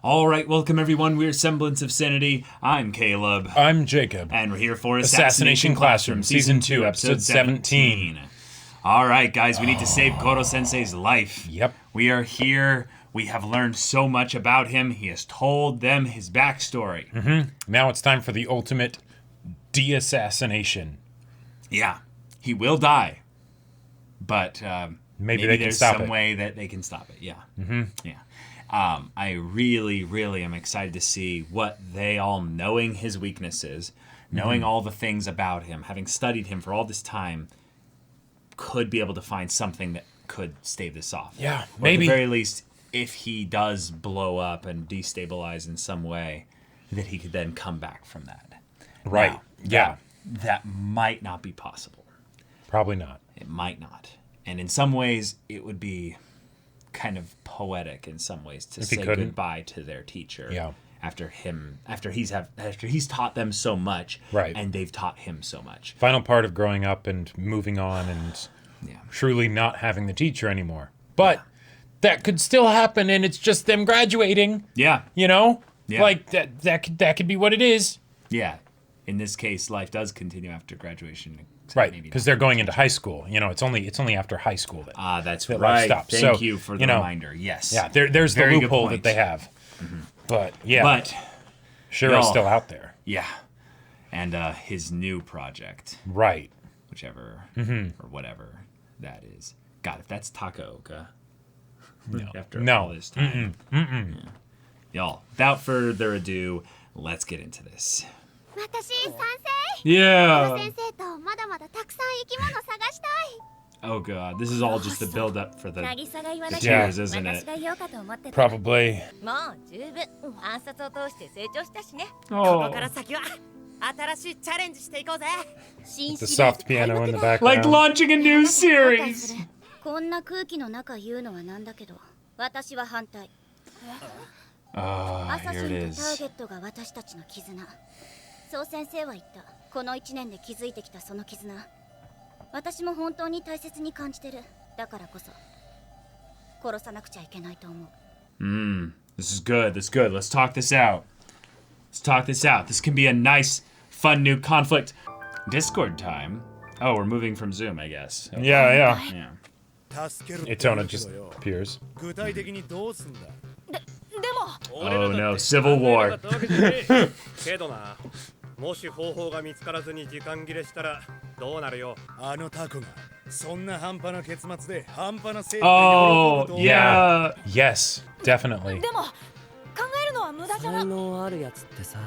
All right, welcome everyone. We're Semblance of Sanity. I'm Caleb. I'm Jacob. And we're here for Assassination Classroom, Season 2, Episode 17. All right, guys, we need to save Korosensei's life. Yep. We are here. We have learned so much about him. He has told them his backstory. Mm-hmm. Now it's time for the ultimate de-assassination. Yeah, he will die. But maybe they can there's stop some it. way that they can stop it. Yeah. Mm-hmm. Yeah. I really am excited to see what they all, knowing his weaknesses, knowing all the things about him, having studied him for all this time, could be able to find something that could stave this off. Yeah, Or maybe. at the very least, if he does blow up and destabilize in some way, that he could then come back from that. Right. Now, Yeah. That might not be possible. Probably not. It might not. And in some ways, it would be kind of poetic in some ways to say goodbye to their teacher. Yeah. After he's taught them so much, Right. and they've taught him so much. Final part of growing up and moving on and truly not having the teacher anymore. But that could still happen, and it's just them graduating. Yeah. You know? Yeah. Like, that could be what it is. Yeah. In this case, life does continue after graduation. Right, because they're going into high school. You know, it's only after high school that that's that right. life stops. Thank So, you for the reminder. Yes. Yeah, there's Very the good loophole point. that they have. Mm-hmm. But yeah, But Shiro's still out there. yeah, and his new project, Right. whichever or whatever that is. God, if that's Takaoka. No. After all this time. Yeah. Y'all, without further ado, let's get into this. 私、賛成 Yeah. 先生とまだまだたくさん生き物探したい Oh god, this is all just the build up for the 渚が言わな the きゃ tears, isn't 私 it? が言おうかと思ってた Probably. もう十分暗殺を通して成長したしね Oh. ここから先は新しいチャレンジしていこうぜ The soft piano in the Like background. launching a new series. こんな空気の中言うのはなんだけど私は反対 Ah, アサシ here ン it とター is. ゲットが私たちの絆そう先生は言ったこの1年で築いてきたその絆私も本当に大切に感じてるだからこそ殺さなくちゃいけないと思う This is good. This is good. Let's talk this out. Let's talk this out. This can be a nice, fun new conflict. Discord time. Oh, we're moving from Zoom, I guess. Okay. Yeah. Yeah. Itona just appears. 具体的にどうすんだ Oh no, Civil War. けどなもし方法が見つからずに時間切れしたらどうなるよあのタコがそんな半端な結末で半端な成果 Oh, yeah. Yes, definitely. でも考えるのは無駄じゃな才能あるやつってさ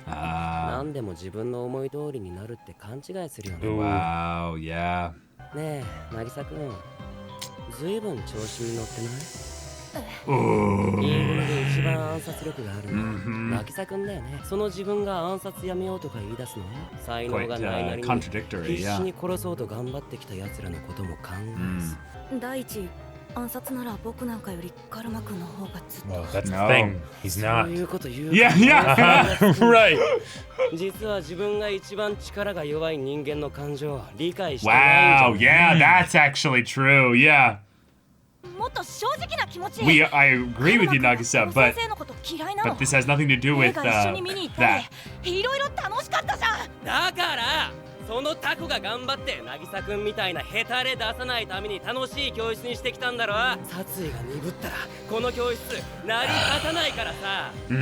Ah, 何でも自分の思い通りになるって勘違いするよね wow, yeah. ねえ渚くんずいぶん調子に乗ってない Ooh. いいもので一番暗殺力があるの渚くんだよねその自分が暗殺やめようとか言い出すの才能 Quite がないなりに contradictory, 必死 yeah. に殺そうと頑張ってきた奴らのことも考え第一暗殺なら僕なんかよりカルマ君の方がずっと Well, that's the No. thing. He's すそう not. いうこと言う Yeah, yeah. Right. 実は自分が一番力が弱い人間の感情を理解してないん Wow, じゃない yeah, that's actually true. Yeah. もっと正直な気持ち I agree with you, Nagisa, この but 先生のこと嫌いなの this has nothing to do 映 with 画一緒に見に行った that. りいろいろ楽しかったじゃんだからそのタコが頑張って渚くんみたいなヘタレ出さないために楽しい教室にしてきたんだろ殺意が鈍ったらこの教室成り立たないからさそ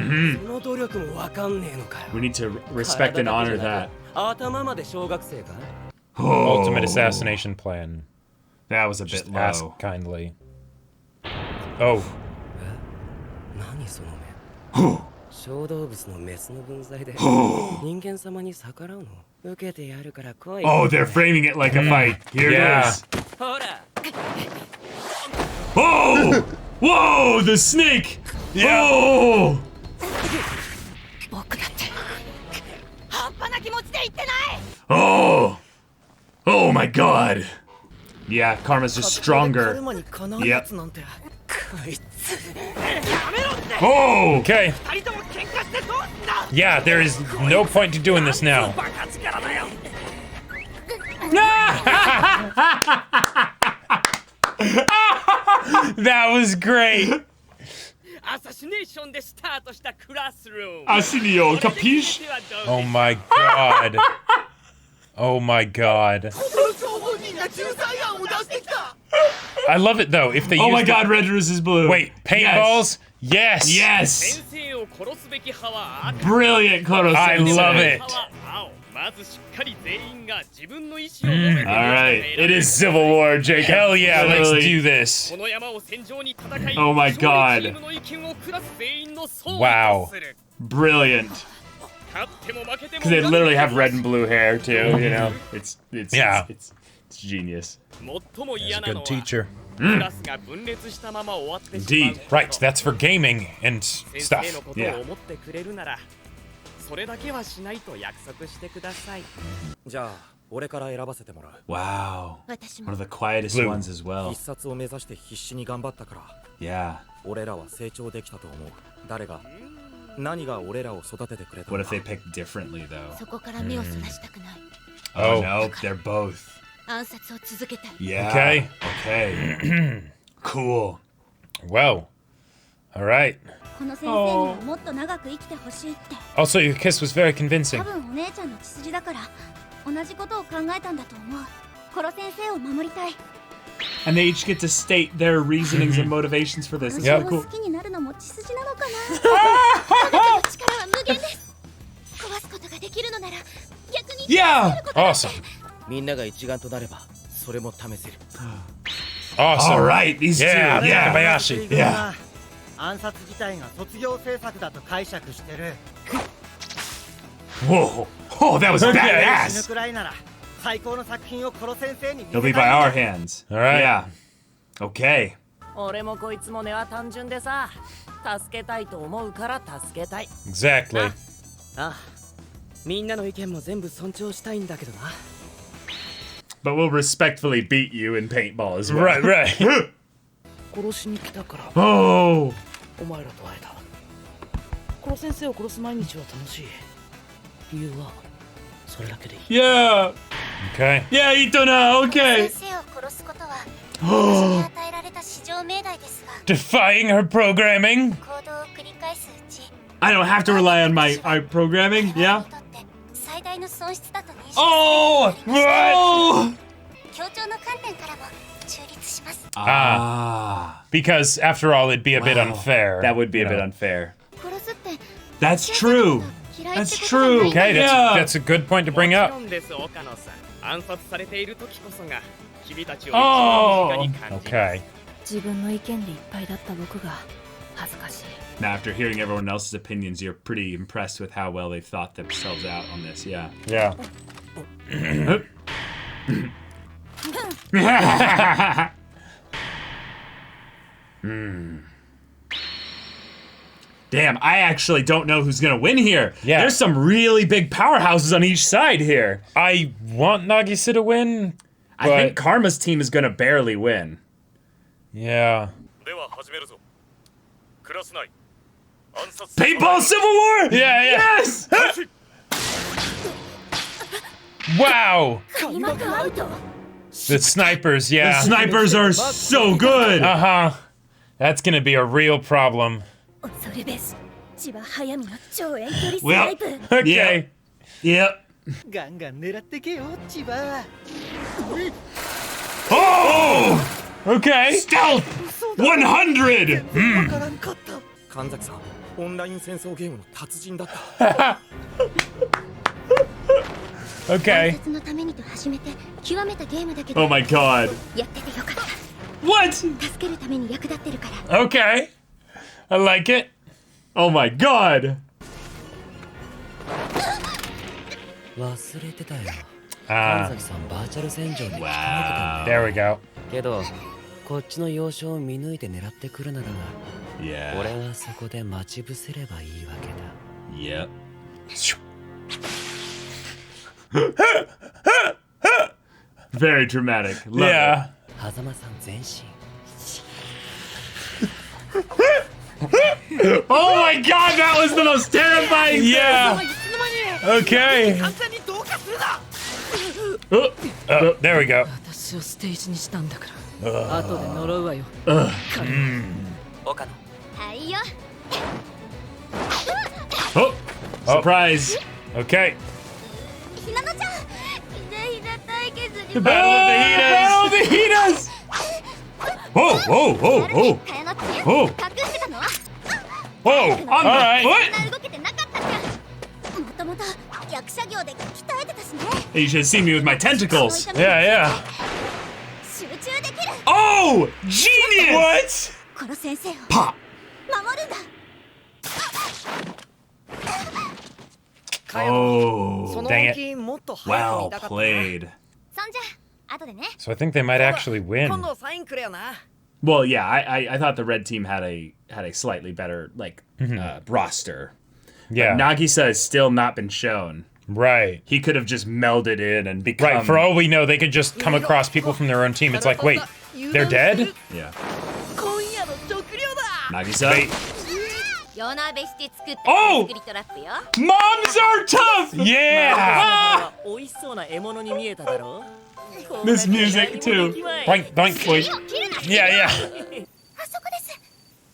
の努力もわかんねえのかよ We need to respect and honor that. 頭まで小学生か Ultimate assassination plan. That was a bit Just ask low. kindly. Oh. 何その目小動物のメスの分際で人間様に逆らうの受けてやるから来い Oh, they're framing it like a fight. Here Yeah. it is. ほら Oh! Whoa, the snake! Oh! 僕だって半端な気持ちで言ってない Oh! Oh my god! Yeah, Karma's just stronger. カルマにかなう Yep. やつなんてこいつ Oh! Okay. 二人とも喧嘩してどうすんだ Yeah, there is no point to doing this now. バカ力だよ That was great. Assassination でスタートしたクラスルーム Asinio, capiche? Oh my god. Oh my god. I love it though. If they Oh use my god, red is blue. Wait, paintballs? Yes. Yes. 先生を殺すべき派は赤 Brilliant, Korosensei. I love it. 派は青まずしっかり全員が自分の意思を述べて Alright, it is Civil War, Jacob. Hell yeah, let's Literally. do this. この山を戦場に戦い Oh my god. 勝利チームの意見をクラス全員の総意とする Brilliant. 勝っても負けても Because they literally have red and blue hair too, you know? Yeah. It's genius. 最も He's 嫌 a なの good は teacher. クラスが分裂したまま終わってしまう Indeed. Right, that's for gaming and 先生 stuff. のことを思ってくれるならそれだけはしないと約束してくださいじゃあ俺から選ばせてもらう Wow. 私 One も of the quietest Blue. ones as well. 必殺を目指して必死に頑張ったから Yeah. 俺らは成長できたと思う誰が何が俺らを育ててくれた What の if か they pick differently though? そこから目をそらしたくない Oh, Oh. no, they're both. 暗殺を続けたい Yeah. Okay. Okay. Cool. Well, all right. この先生にはもっと長く生きてほしいって Also, your kiss was very 多 convincing. 分お姉ちゃんの血筋だから同じことを考えたんだと思うコロ先生を守りたい And they each get to state their reasonings and motivations for this. That's や really 私を cool. 好きになるのも血筋なのかな彼女の力は無限です壊すことができるのなら逆に Yeah. Awesome. みんなが一丸となればそれも試せる Awesome. All right, these Yeah, two. Yeah. Kobayashi. Yeah. 暗殺自体が卒業制作だと解釈してる Whoa. Oh, that was 死ぬ badass. くらいなら最高の作品を殺先生に見 It'll せ be た by い our hands. All right. Yeah. Okay. 俺もこいつも根は単純でさ助けたいと思うから助けたい Exactly. ああみんなの意見も全部尊重したいんだけどな But we'll respectfully beat you in paintball as well. Right, right. 殺しに来たから Oh. お前らと会えた殺先生を殺す毎日は楽しい理由はそれだけでいい Yeah. Okay. Yeah, Itona. 先 Okay. 生を殺すことは私に与えられた至上命題ですが Defying her programming. 行動を繰り返すうち I don't have to rely on my programming. 我々 Yeah. にとって最大の損失だと認識 Oh. Oh. 協調の観点からも中立します Ah. Because after all, it'd be a bit Wow. unfair. That would be you a bit know. unfair. 殺すって That's true. 嫌いって That's ことじゃない true. Okay, Yeah. that's a good point to も bring ち up. ろんです岡野さん暗殺されている時こそが君たちを一 Oh. 番身近に感じます Okay. 自分の意見でいっぱいだった僕が恥ずかしい Now, after hearing everyone else's opinions, you're pretty impressed with how well they've thought themselves out on this. Yeah. Yeah. Damn, I actually don't know who's gonna win here. Yeah. There's some really big powerhouses on each side here. I want Nagisa to win. I think Karma's team is gonna barely win. Yeah. では始めるぞクラス内暗殺 Paintball Civil War! Yeah, yeah. Yes! Wow. 開幕アウト The snipers, The yeah. snipers are so good! Uh-huh. That's gonna be a real problem. それです千葉早見の超遠距離ス Well, ナイプ Okay. Yep. ガンガン狙ってけよ千葉 Oh! Okay. Stealth 100! わからんかった神崎さんオンライン戦争ゲームの達人だった Okay. 暗殺のためにと始めて極めたゲームだけど Oh my god. やっててよかった What? 助けるために役立ってるから Okay. I like it. Oh my god. 忘れてたよ Ah, 崎さんバーチャル戦場に Wow. there we go. けどこっちの要所を見抜いて狙ってくるなら Yeah. 俺はそこで待ち伏せればいいわけだ Yep. Very dramatic. Love Yeah. 狭間さん全身 it. Oh my god, that was the most terrifying thing. Yeah. Okay. 簡単に同化するな Oh, there we go. 私をステージにしたんだから後で呪うわよ岡野はいよ Oh! Surprise! Okay. ひなのちゃんひな対決に The Battle of the Hinas! Whoa, whoa, whoa, whoa! 変えなくておう隠してたのは Whoa! On the Alright. そん foot? な動けてなかったじゃんもともと役者業で鍛えてたしね You should have seen me with my tentacles. Yeah, yeah. 集中できる Oh! Genius! What? コロ先生を Pop! 守るんだ Oh. その Dang 動 it. きもっと早く Well 見たかったな played. そんじゃ後でね So I think they might actually 今 win. 度サインくれよな Well, yeah, I thought the red team had a slightly better roster. Yeah. Nagisa has still not been shown. Right. He could have just melded in and become. Right. For all we know, they could just come across people from their own team. It's like, wait, they're dead? Yeah. 今夜の食料だ Nagisa. Wait. 夜鍋して作ったおう手作りトラップよ Moms are tough. Yeah. 美味しそうな獲物に見えただろ This music too. Boink, boink, boink. 切るな Yeah, yeah. あそこです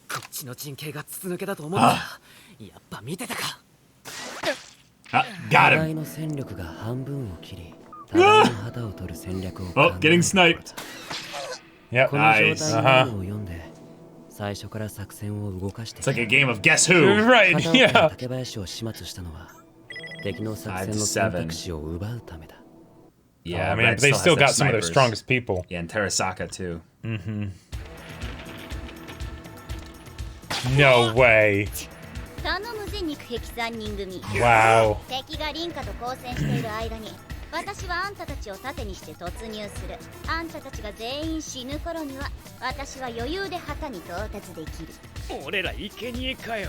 こっちの陣形が筒抜けだと思ったやっぱ見てたか Ah, got 互い him. の戦力が半分を切り互いの旗を取る戦略を Oh, getting sniped. Yep. この状 Nice. 態のを読んで最初から作戦を動かして It's like a game of guess who. Right. 片岡の Yeah. 竹林を始末したのは敵の作戦 5 to の選 7. 択肢を奪うためだ Yeah, Oh, man, red but they has still their got some of their snipers. strongest people. Yeah, and Terasaka too. No way. 頼むぜ肉壁3人組 Wow. 敵がリンカと交戦している間に私はあんたたちを盾にして突入するあんたたちが全員死ぬ頃には私は余裕で旗に到達できる 俺ら生贄かよ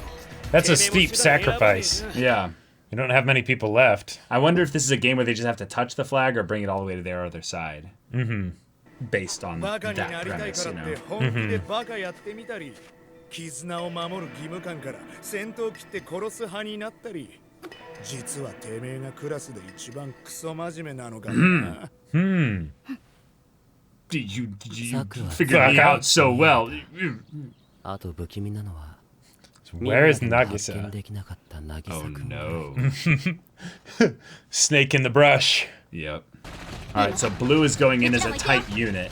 That's a steep sacrifice. Yeah. You don't have many people left. I wonder if this is a game where they just have to touch the flag or bring it all the way to their other side. Based on バ that カになりたい premise, か you らって know. 本気でバカやってみたり絆を守る義務感から戦闘機って殺す派になったり実はてめえがクラスで一番クソ真面目なのかな You Sakura. figured me out so well. あと不気味なのは So where is みんなで発 Nagisa? 見できなかった渚 Oh 君 no. Snake in the brush. Yep. All right, so blue is going in as a tight unit.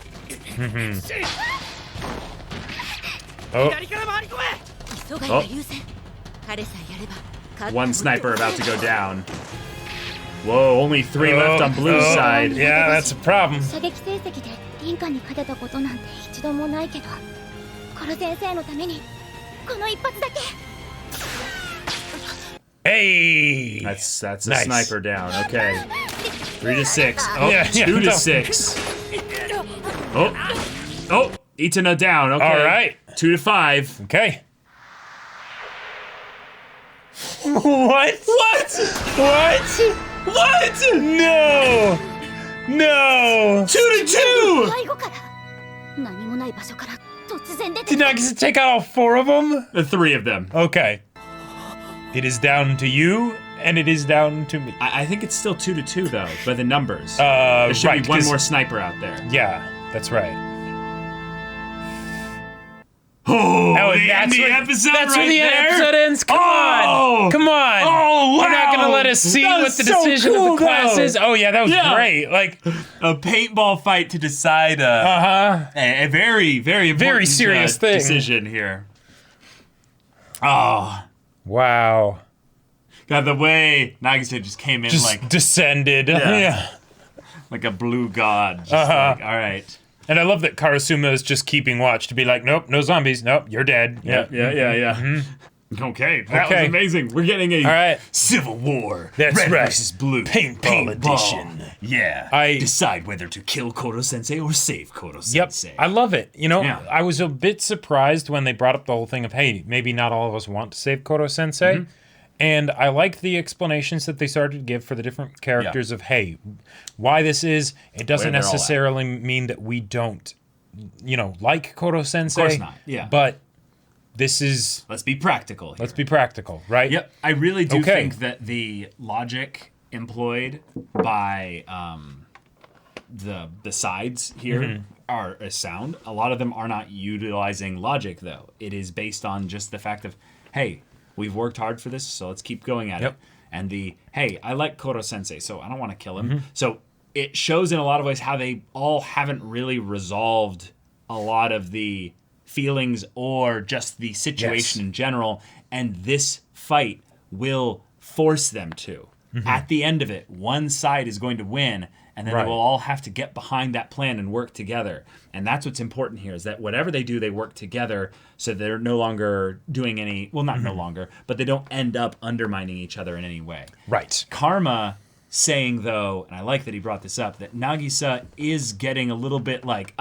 Oh, 左から回り込め急がいが優先彼さえやれば勝った One sniper about to go down. Whoa, only 3 left on blue's oh. side. Yeah, that's a problem. 射撃成績でリンカに勝てたことなんて一度もないけどコロ先生のためにこの一発だけ Hey. That's a Nice. sniper down. Okay. 3 to 6. Oh, Yeah, 2 to no. 6. Oh, Itana down. Okay. All right. 2 to 5. Okay. What? What? What? What? No. No. 2 to 2. 背後から何もない場所から突然出て Did Nagisa take out all 4 of them? The 3 of them. Okay. It is down to you, and it is down to me. I think it's still 2 to 2 though, by the numbers. There should right, be one 'cause- more sniper out there. Yeah, that's right. Oh, the that's end of the where- episode That's right where the there. episode ends. Come Oh! on. Come on. Oh, wow. You're not going to let us see That what was the so decision cool, of the class though. is? Oh, yeah, that was Yeah. great. Like, A paintball fight to decide a very, very important Very serious thing. decision here. Oh, wow. God, the way Nagisa just came in Just like descended. Yeah. like a blue god. Just like, all right. And I love that Karasuma is just keeping watch to be like, nope, no zombies. Nope, you're dead. Yeah. Okay, that Okay. was amazing. We're getting a All right. civil war. That's Red right. versus blue. Paintball edition. Yeah. I- decide whether to kill Korosensei or save Yep, Korosensei. I love it. You know, Yeah. I was a bit surprised when they brought up the whole thing of, hey, maybe not all of us want to save Korosensei. And I liked the explanations that they started to give for the different characters of, hey, why this is. It doesn't Where they're all at. necessarily mean that we don't, like Korosensei. Of course not, yeah. But this is, Let's be practical here. let's be practical, right? Yep, I really do Okay. think that the logic employed by the sides here are sound. A lot of them are not utilizing logic, though. It is based on just the fact of, hey, we've worked hard for this, so let's keep going at it. And the, hey, I like Korosensei, so I don't want to kill him. So it shows in a lot of ways how they all haven't really resolved a lot of the feelings or just the situation in general. And this fight will force them to. At the end of it, one side is going to win, and then they will all have to get behind that plan and work together. And that's what's important here, is that whatever they do, they work together so they're no longer doing any, well, not no longer, but they don't end up undermining each other in any way. Right. Karma saying, though, and I like that he brought this up, that Nagisa is getting a little bit like,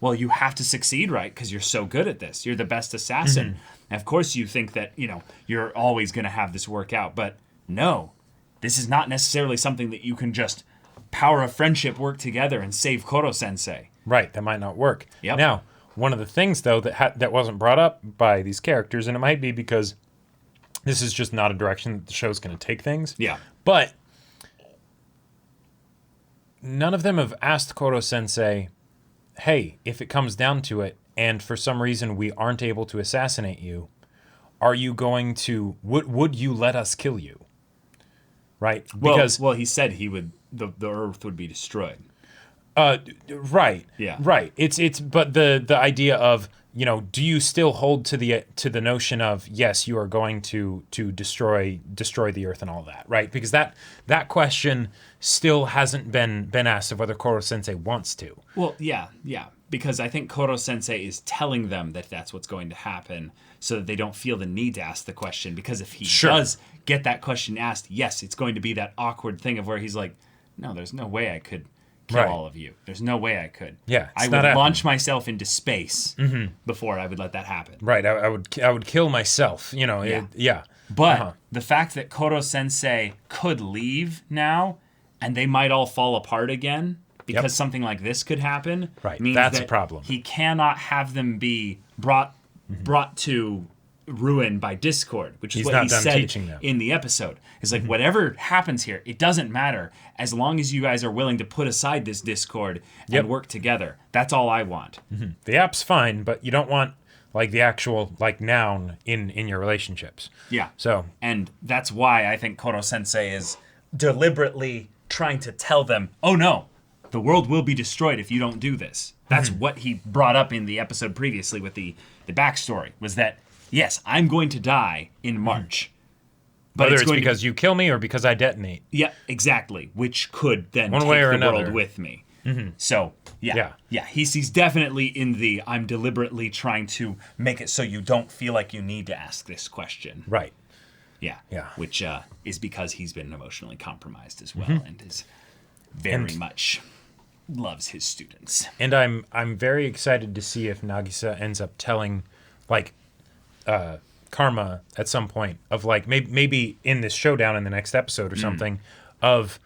well, you have to succeed, right? Because you're so good at this. You're the best assassin. And of course you think that, you're always going to have this work out. But no, this is not necessarily something that you can just power of friendship work together and save Korosensei. Right, that might not work. Yep. Now, one of the things, though, that wasn't brought up by these characters, and it might be because this is just not a direction that the show's going to take things. Yeah. But none of them have asked Korosensei, hey, if it comes down to it, and for some reason we aren't able to assassinate you, are you going to, would you let us kill you? Right? Because well, he said he would, the earth would be destroyed. Right. Yeah. Right. It's but the idea of, do you still hold to the notion of, yes, you are going to destroy the earth and all that, right? Because that question still hasn't been asked of whether Korosensei wants to. Well, yeah. Because I think Korosensei is telling them that that's what's going to happen so that they don't feel the need to ask the question. Because if he does get that question asked, yes, it's going to be that awkward thing of where he's like, no, there's no way I could kill all of you. There's no way I could. Yeah, I would launch myself into space before I would let that happen. Right, I would kill myself, Yeah. But the fact that Korosensei could leave now and they might all fall apart again because something like this could happen, means that's that a problem. He cannot have them be brought to ruin by discord, which is what he said in the episode. It's like, whatever happens here, it doesn't matter as long as you guys are willing to put aside this discord and work together. That's all I want. The app's fine, but you don't want the actual noun in your relationships. Yeah. So, and that's why I think Korosensei is deliberately trying to tell them, oh no, the world will be destroyed if you don't do this. That's what he brought up in the episode previously with the backstory, was that, yes, I'm going to die in March. But whether it's because you kill me or because I detonate. Yeah, exactly. Which could then one take way or the another world with me. So, yeah. He's definitely in the, I'm deliberately trying to make it so you don't feel like you need to ask this question. Right. Yeah. Yeah. Which is because he's been emotionally compromised as well and is very much loves his students. And I'm very excited to see if Nagisa ends up telling Karma at some point of maybe in this showdown in the next episode or something of,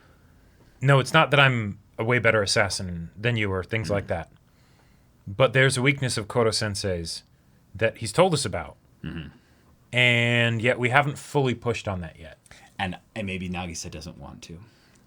no, it's not that I'm a way better assassin than you or things like that, but there's a weakness of Korosensei's that he's told us about, and yet we haven't fully pushed on that yet. And maybe Nagisa doesn't want to.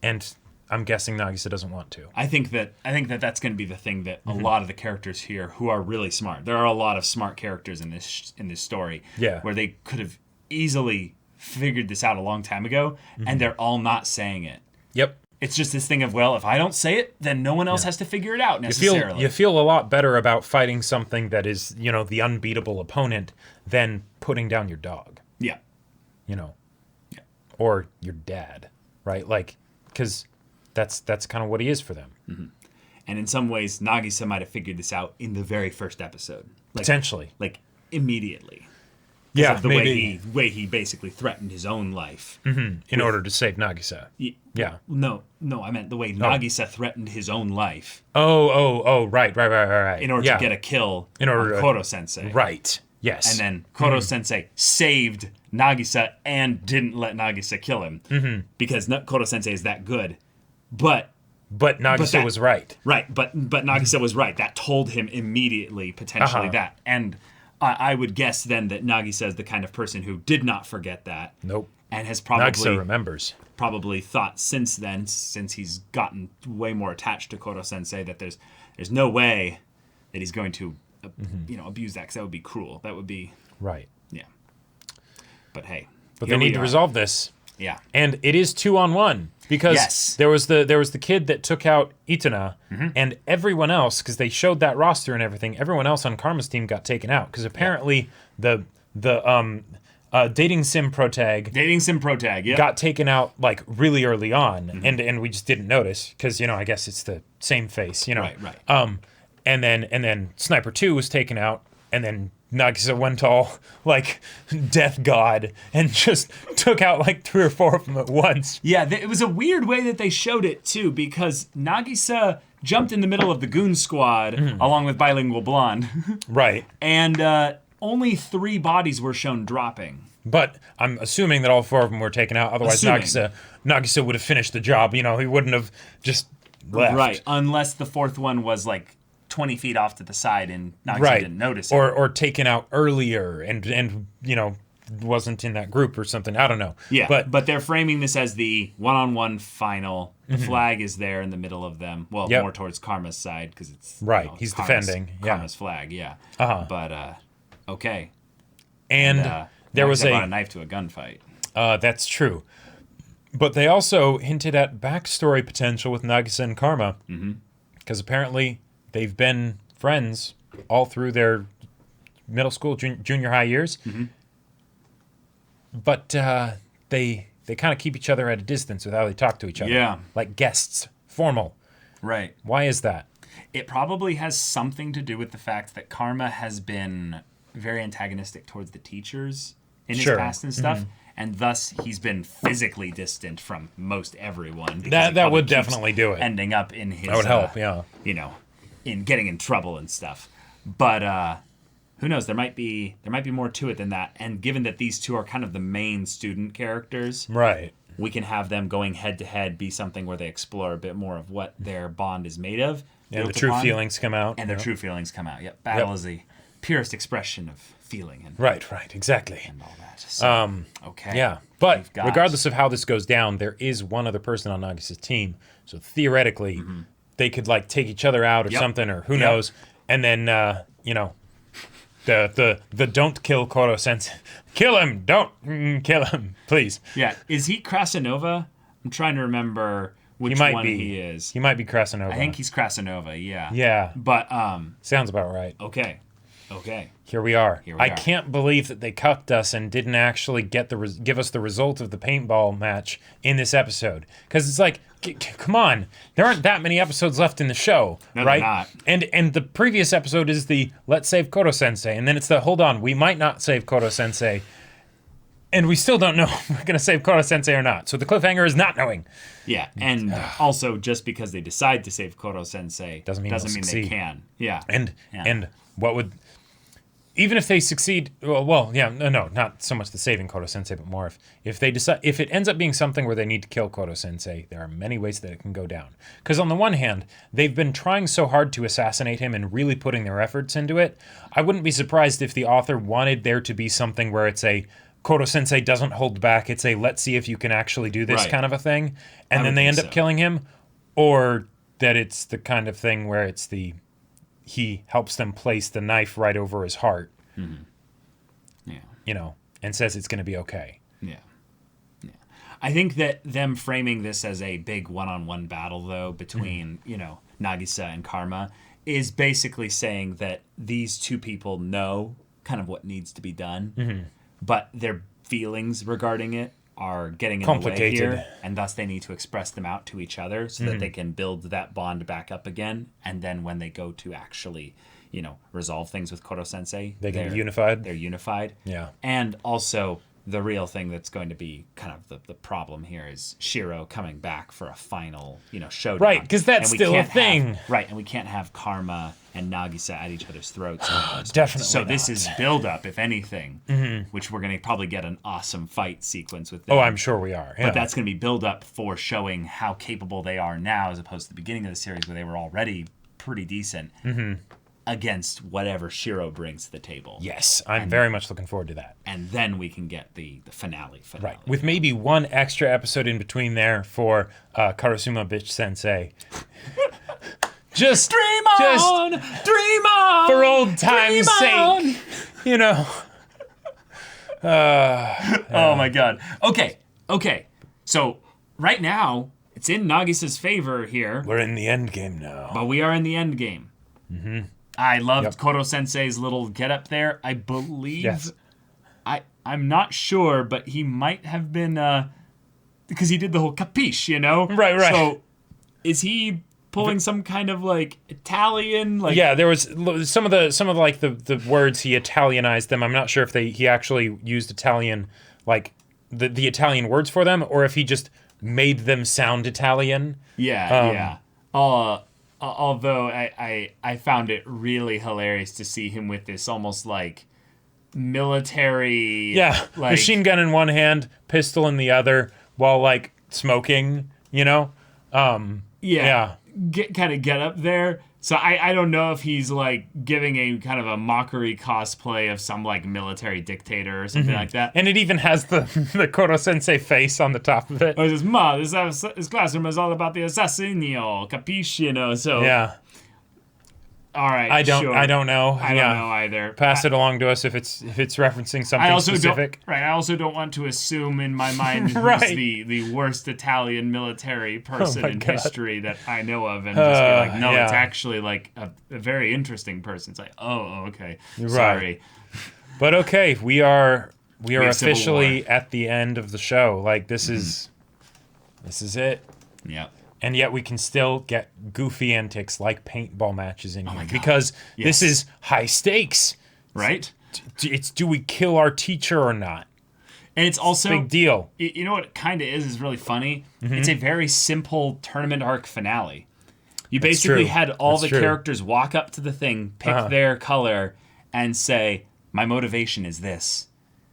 And I'm guessing Nagisa doesn't want to. I think that that's going to be the thing that a lot of the characters here who are really smart. There are a lot of smart characters in this story. Yeah. Where they could have easily figured this out a long time ago, and they're all not saying it. Yep. It's just this thing of, well, if I don't say it, then no one else has to figure it out necessarily. You feel a lot better about fighting something that is, the unbeatable opponent than putting down your dog. Yeah. Yeah. Or your dad, right? Because that's kind of what he is for them. And in some ways, Nagisa might have figured this out in the very first episode. Potentially. Immediately. Yeah, of the maybe. way he basically threatened his own life. In order to save Nagisa. Yeah. No, I meant the way Nagisa threatened his own life. Oh, right. In order to get a kill on Korosensei. Right. Yes. And then Korosensei saved Nagisa and didn't let Nagisa kill him. Because Korosensei is that good. But Nagisa was right. Right, but Nagisa was right. That told him immediately, potentially, that. And I would guess then that Nagisa is the kind of person who did not forget that. Nope. And has probably Nagisa remembers. Probably thought since then, since he's gotten way more attached to Korosensei, that there's no way that he's going to abuse that, because that would be cruel. That would be right. Yeah. But hey, But here they need we to are. resolve this. Yeah. And it is 2-on-1 because Yes. there was the kid that took out Itana, and everyone else, because they showed that roster and everything, everyone else on Karma's team got taken out because apparently the dating sim protag yeah. got taken out like really early on, and we just didn't notice because I guess it's the same face, Right. and then Sniper 2 was taken out, and then Nagisa went all like death god and just took out like 3 or 4 of them at once. Yeah, it was a weird way that they showed it too, because Nagisa jumped in the middle of the goon squad along with Bilingual Blonde, Right. and only 3 bodies were shown dropping. But I'm assuming that all 4 of them were taken out. Otherwise, Assuming. Nagisa would have finished the job. He wouldn't have just left. Right, unless the 4th one was like 20 feet off to the side and Nagisa didn't notice it. Or taken out earlier and wasn't in that group or something. I don't know. Yeah, But but they're framing this as the one-on-one final. The flag is there in the middle of them. Well, Yep. more towards Karma's side because it's Right, he's defending, yeah. Karma's flag. Yeah. Uh-huh. But okay. and there was brought a knife to a gunfight. that's true. But they also hinted at backstory potential with Nagisa and Karma. Because apparently they've been friends all through their middle school, junior high years. But they kind of keep each other at a distance with how they talk to each other. Yeah. Like guests, formal. Right. Why is that? It probably has something to do with the fact that Karma has been very antagonistic towards the teachers in his Sure. past and stuff. And thus, he's been physically distant from most everyone. because That he probably would keeps definitely do it. Ending up in his... That would help, yeah. In getting in trouble and stuff. But who knows? There might be more to it than that. And given that these 2 are kind of the main student characters, Right. we can have them going head-to-head be something where they explore a bit more of what their bond is made of. And the built true upon, feelings come out. And their true feelings come out. Yep. Battle is the purest expression of feeling and, Right, exactly. and all that. So, okay. Yeah, but We've got- regardless of how this goes down, there is one other person on Nagisa's team. So theoretically, they could like take each other out or Yep. something, or who Yep. knows. And then the don't kill Korosensei. Kill him! Don't kill him, please. Yeah. Is he Krasanova? I'm trying to remember which He might one be. he is. He might be Krasanova. I think he's Krasanova, yeah. Yeah, But, sounds about right. okay. Here we are. Here we I are. can't believe that they cucked us and didn't actually get give us the result of the paintball match in this episode. Because it's like, come on, there aren't that many episodes left in the show, No, they're right? not. And the previous episode is the let's save Korosensei, and then it's the hold on, we might not save Korosensei, and we still don't know if we're gonna save Korosensei or not. So the cliffhanger is not knowing. Yeah, and also just because they decide to save Koro-sensei Doesn't mean they'll they succeed. can. Yeah. And what would, even if they succeed, no, not so much the saving Korosensei, but more if they decide, if it ends up being something where they need to kill Korosensei, there are many ways that it can go down. Because on the one hand, they've been trying so hard to assassinate him and really putting their efforts into it. I wouldn't be surprised if the author wanted there to be something where it's a Korosensei doesn't hold back. It's a let's see if you can actually do this Right. kind of a thing, I and then would they think end up so. killing him, or that it's the kind of thing where it's he helps them place the knife right over his heart, Yeah. And says it's going to be okay. Yeah. I think that them framing this as a big one-on-one battle, though, between, Nagisa and Karma, is basically saying that these 2 people know kind of what needs to be done, but their feelings regarding it are getting in the way Complicated. here, and thus they need to express them out to each other so that they can build that bond back up again, and then when they go to actually, resolve things with Koro-sensei, They can be unified. They're unified. Yeah. And also, the real thing that's going to be kind of the problem here is Shiro coming back for a final, showdown. Right, 'cause that's And we still a can't thing. Right, and we can't have Karma and Nagisa at each other's throats. Definitely So this not. is build-up, if anything, which we're going to probably get an awesome fight sequence with them. Oh, I'm sure we are. Yeah. But that's going to be build-up for showing how capable they are now, as opposed to the beginning of the series where they were already pretty decent against whatever Shiro brings to the table. Yes, I'm very much looking forward to that. And then we can get the finale. Right, with maybe one extra episode in between there for Karasuma Bitch Sensei. Just Dream on! Dream on! for old time's Dream on! sake, Oh my god. Okay. So right now it's in Nagisa's favor here, We're in the end game now. but we are in the end game. Mm-hmm. I loved Korosensei's little getup there. I believe. Yes. I'm not sure, but he might have been because he did the whole capiche, you know? Right. So is he pulling some kind of like Italian like Yeah, there was some of the words he Italianized them. I'm not sure if he actually used Italian, like the Italian words for them, or if he just made them sound Italian. Yeah. Although I found it really hilarious to see him with this almost like military like machine gun in one hand, pistol in the other, while like smoking, you know. Get up there. So I don't know if he's like giving a kind of a mockery cosplay of some like military dictator or something like that. And it even has the Korosensei face on the top of it. Or says, "Ma, this classroom is all about the assassinio, capisci?" You know. So Yeah. all right. I don't sure. I don't know. I don't know either. Pass it along to us if it's referencing something specific. I also don't want to assume in my mind Right. who's the worst Italian military person my in God. history that I know of, and just be like, no, it's yeah. actually like a very interesting person. It's like, oh, okay, Right. sorry. But okay, we are have Civil officially at the end of the show. Like this is it. Yeah. And yet we can still get goofy antics like paintball matches in here God. because Yes. this is high stakes. Right? It's do we kill our teacher or not? And it's also Big deal. You know what it kind of is really funny? Mm-hmm. It's a very simple tournament arc finale. You basically true. had all That's the true. characters walk up to the thing, pick their color, and say, "My motivation is this."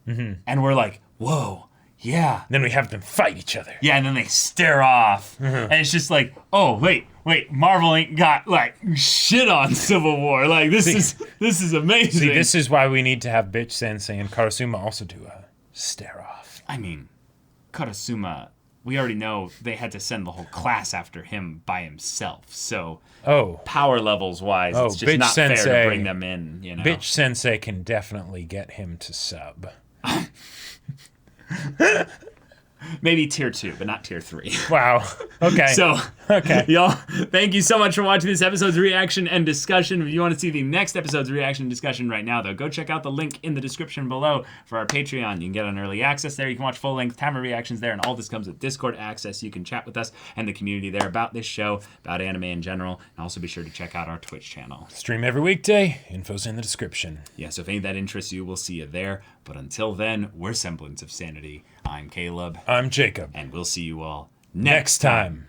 Mm-hmm. And we're like, "Whoa, yeah." Then we have them fight each other. Yeah, and then they stare off. Mm-hmm. And it's just like, oh, wait, Marvel ain't got, like, shit on Civil War. Like, this is amazing. See, this is why we need to have Bitch Sensei and Karasuma also do a stare off. I mean, Karasuma, we already know they had to send the whole class after him by himself. So, power levels wise, it's just Bitch not fair Sensei. to bring them in, you know? Bitch Sensei can definitely get him to sub. Maybe tier 2, but not tier 3. Wow. Okay. So, okay. y'all, thank you so much for watching this episode's reaction and discussion. If you want to see the next episode's reaction and discussion right now, though, go check out the link in the description below for our Patreon. You can get on early access there. You can watch full-length timer reactions there, and all this comes with Discord access. You can chat with us and the community there about this show, about anime in general, and also be sure to check out our Twitch channel. Stream every weekday. Info's in the description. Yeah, so if any of that interests you, we'll see you there. But until then, we're Semblance of Sanity. I'm Caleb. I'm Jacob. And we'll see you all Next time.